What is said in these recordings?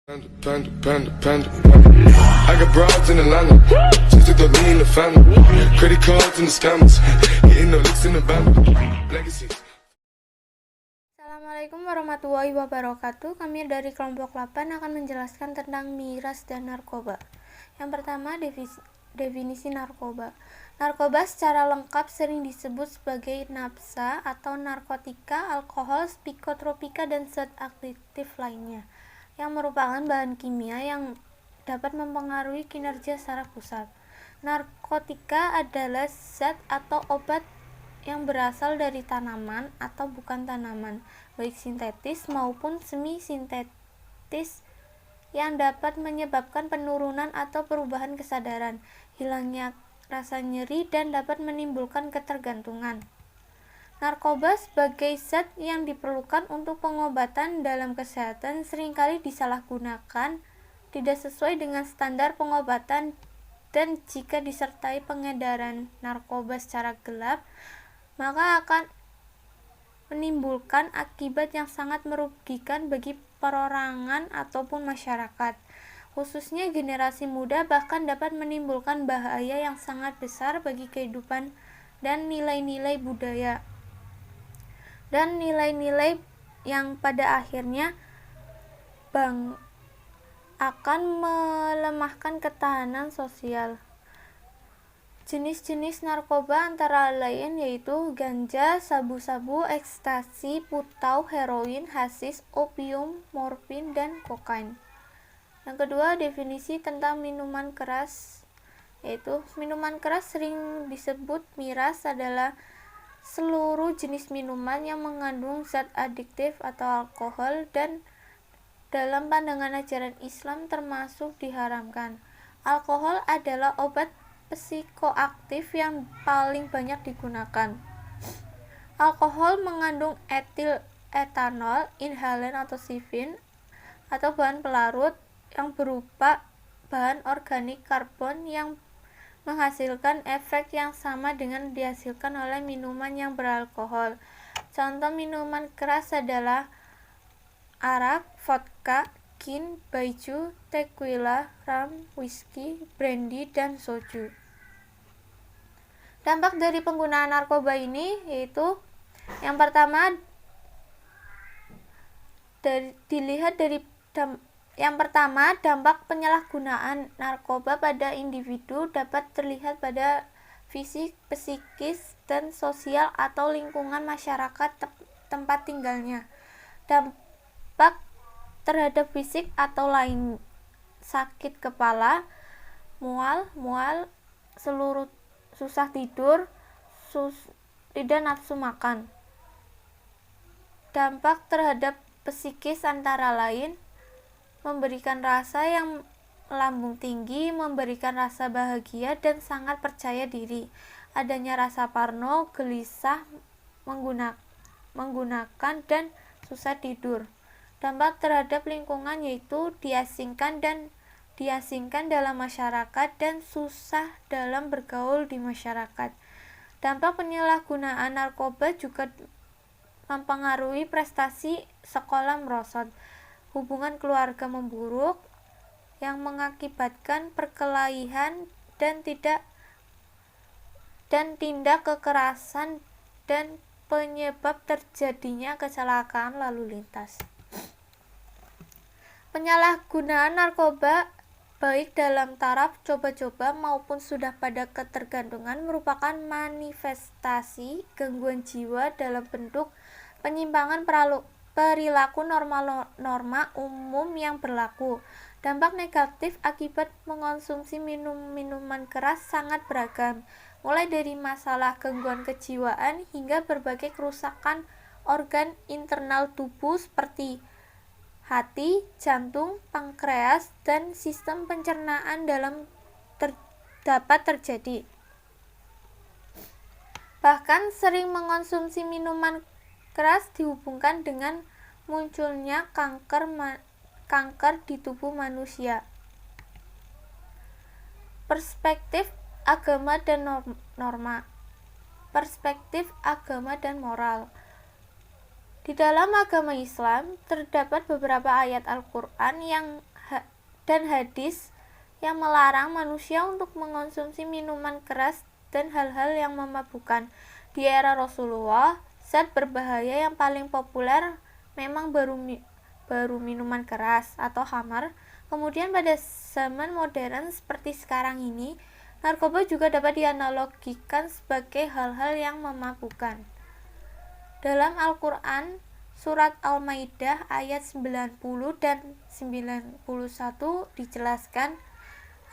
Panda. I got broads in Atlanta, just took the lean in the family. Credit cards and the scammers, getting no licks in the band. Legacies. Assalamualaikum warahmatullahi wabarakatuh. Kami dari kelompok 8 akan menjelaskan tentang miras dan narkoba. Yang pertama, definisi narkoba. Narkoba secara lengkap sering disebut sebagai nafsa atau narkotika, alkohol, psikotropika, dan zat aktif lainnya yang merupakan bahan kimia yang dapat mempengaruhi kinerja saraf pusat. Narkotika adalah zat atau obat yang berasal dari tanaman atau bukan tanaman, baik sintetis maupun semi sintetis, yang dapat menyebabkan penurunan atau perubahan kesadaran, hilangnya rasa nyeri, dan dapat menimbulkan ketergantungan. Narkoba sebagai zat yang diperlukan untuk pengobatan dalam kesehatan seringkali disalahgunakan, tidak sesuai dengan standar pengobatan, dan jika disertai pengedaran narkoba secara gelap, maka akan menimbulkan akibat yang sangat merugikan bagi perorangan ataupun masyarakat, khususnya generasi muda, bahkan dapat menimbulkan bahaya yang sangat besar bagi kehidupan dan nilai-nilai budaya, dan nilai-nilai yang pada akhirnya akan melemahkan ketahanan sosial. Jenis-jenis narkoba antara lain yaitu ganja, sabu-sabu, ekstasi, putau, heroin, hasis, opium, morfin, dan kokain. Yang kedua, definisi tentang minuman keras, yaitu minuman keras sering disebut miras adalah seluruh jenis minuman yang mengandung zat adiktif atau alkohol dan dalam pandangan ajaran Islam termasuk diharamkan. Alkohol adalah obat psikoaktif yang paling banyak digunakan. Alkohol mengandung etil etanol, inhalen atau sifin, atau bahan pelarut yang berupa bahan organik karbon yang menghasilkan efek yang sama dengan dihasilkan oleh minuman yang beralkohol. Contoh minuman keras adalah arak, vodka, gin, baijiu, tequila, rum, whisky, brandy, dan soju. Dampak dari penggunaan narkoba ini yaitu yang pertama dampak penyalahgunaan narkoba pada individu dapat terlihat pada fisik, psikis, dan sosial atau lingkungan masyarakat tempat tinggalnya. Dampak terhadap fisik atau lain sakit kepala, mual, seluruh susah tidur, tidak nafsu makan. Dampak terhadap psikis antara lain memberikan rasa yang lambung tinggi, memberikan rasa bahagia dan sangat percaya diri, adanya rasa parno, gelisah, menggunakan dan susah tidur. Dampak terhadap lingkungan yaitu diasingkan dalam masyarakat dan susah dalam bergaul di masyarakat. Dampak penyalahgunaan narkoba juga mempengaruhi prestasi sekolah merosot, hubungan keluarga memburuk yang mengakibatkan perkelahian dan tindak kekerasan dan penyebab terjadinya kecelakaan lalu lintas. Penyalahgunaan narkoba baik dalam taraf coba-coba maupun sudah pada ketergantungan merupakan manifestasi gangguan jiwa dalam bentuk penyimpangan perilaku norma umum yang berlaku. Dampak negatif akibat mengonsumsi minuman keras sangat beragam, mulai dari masalah gangguan kejiwaan hingga berbagai kerusakan organ internal tubuh seperti hati, jantung, pankreas, dan sistem pencernaan dapat terjadi. Bahkan sering mengonsumsi minuman keras dihubungkan dengan munculnya kanker di tubuh manusia. Perspektif agama dan norma. Perspektif agama dan moral. Di dalam agama Islam terdapat beberapa ayat Al-Quran dan hadis yang melarang manusia untuk mengonsumsi minuman keras dan hal-hal yang memabukkan. Di era Rasulullah, zat berbahaya yang paling populer memang baru minuman keras atau khamar. Kemudian pada zaman modern seperti sekarang ini, narkoba juga dapat dianalogikan sebagai hal-hal yang memabukkan. Dalam Al-Quran, surat Al-Maidah ayat 90 dan 91 dijelaskan,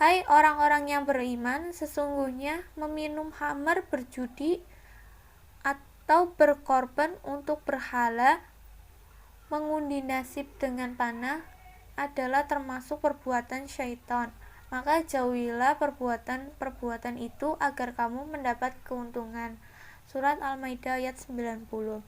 "Hai orang-orang yang beriman, sesungguhnya meminum khamar, berjudi, atau berkorban untuk berhala, mengundi nasib dengan panah adalah termasuk perbuatan syaitan. Maka jauhilah perbuatan itu agar kamu mendapat keuntungan." Surat Al-Maidah ayat 90.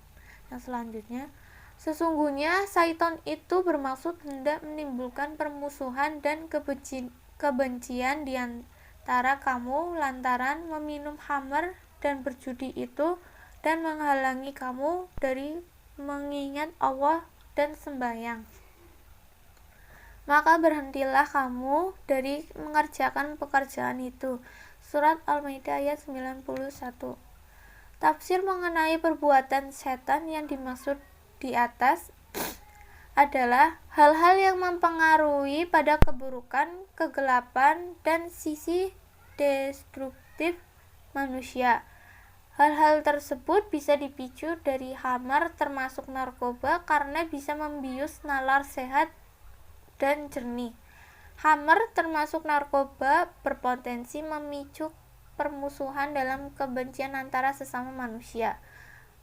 Yang selanjutnya, sesungguhnya syaitan itu bermaksud hendak menimbulkan permusuhan dan kebencian di antara kamu lantaran meminum khamar dan berjudi itu, dan menghalangi kamu dari mengingat Allah dan sembahyang. Maka berhentilah kamu dari mengerjakan pekerjaan itu. Surat Al-Maidah ayat 91. Tafsir mengenai perbuatan setan yang dimaksud di atas adalah hal-hal yang mempengaruhi pada keburukan, kegelapan, dan sisi destruktif manusia. Hal-hal tersebut bisa dipicu dari khamar termasuk narkoba karena bisa membius nalar sehat dan jernih. Khamar termasuk narkoba berpotensi memicu permusuhan dalam kebencian antara sesama manusia.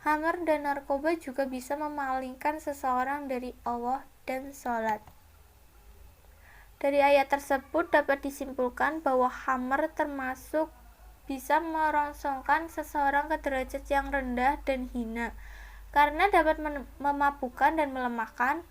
Khamar dan narkoba juga bisa memalingkan seseorang dari Allah dan sholat. Dari ayat tersebut dapat disimpulkan bahwa khamar termasuk bisa merongsongkan seseorang ke derajat yang rendah dan hina, karena dapat memabukkan dan melemahkan.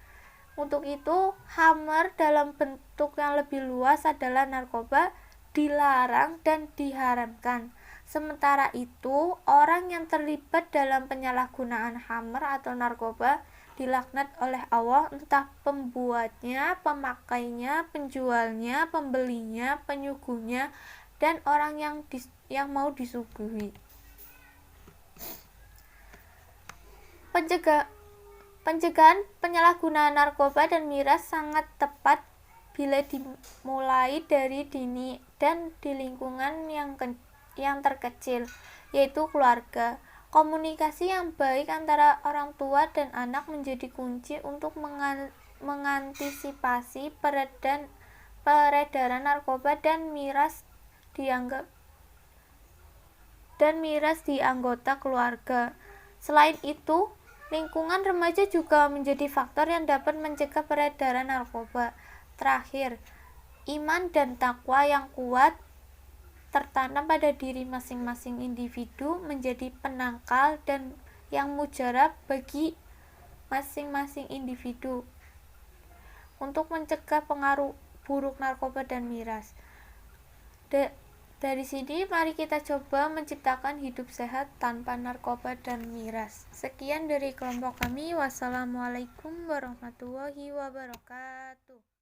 Untuk itu, khamar dalam bentuk yang lebih luas adalah narkoba, dilarang dan diharamkan. Sementara itu, orang yang terlibat dalam penyalahgunaan khamar atau narkoba dilaknat oleh Allah, entah pembuatnya, pemakainya, penjualnya, pembelinya, penyuguhnya, dan orang yang mau disuguhi. Pencegahan penyalahgunaan narkoba dan miras sangat tepat bila dimulai dari dini dan di lingkungan yang terkecil, yaitu keluarga. Komunikasi yang baik antara orang tua dan anak menjadi kunci untuk mengantisipasi peredaran narkoba dan miras di anggota keluarga. Selain itu, lingkungan remaja juga menjadi faktor yang dapat mencegah peredaran narkoba. Terakhir, iman dan takwa yang kuat tertanam pada diri masing-masing individu menjadi penangkal dan yang mujarab bagi masing-masing individu untuk mencegah pengaruh buruk narkoba dan miras. Dari sini mari kita coba menciptakan hidup sehat tanpa narkoba dan miras. Sekian dari kelompok kami. Wassalamualaikum warahmatullahi wabarakatuh.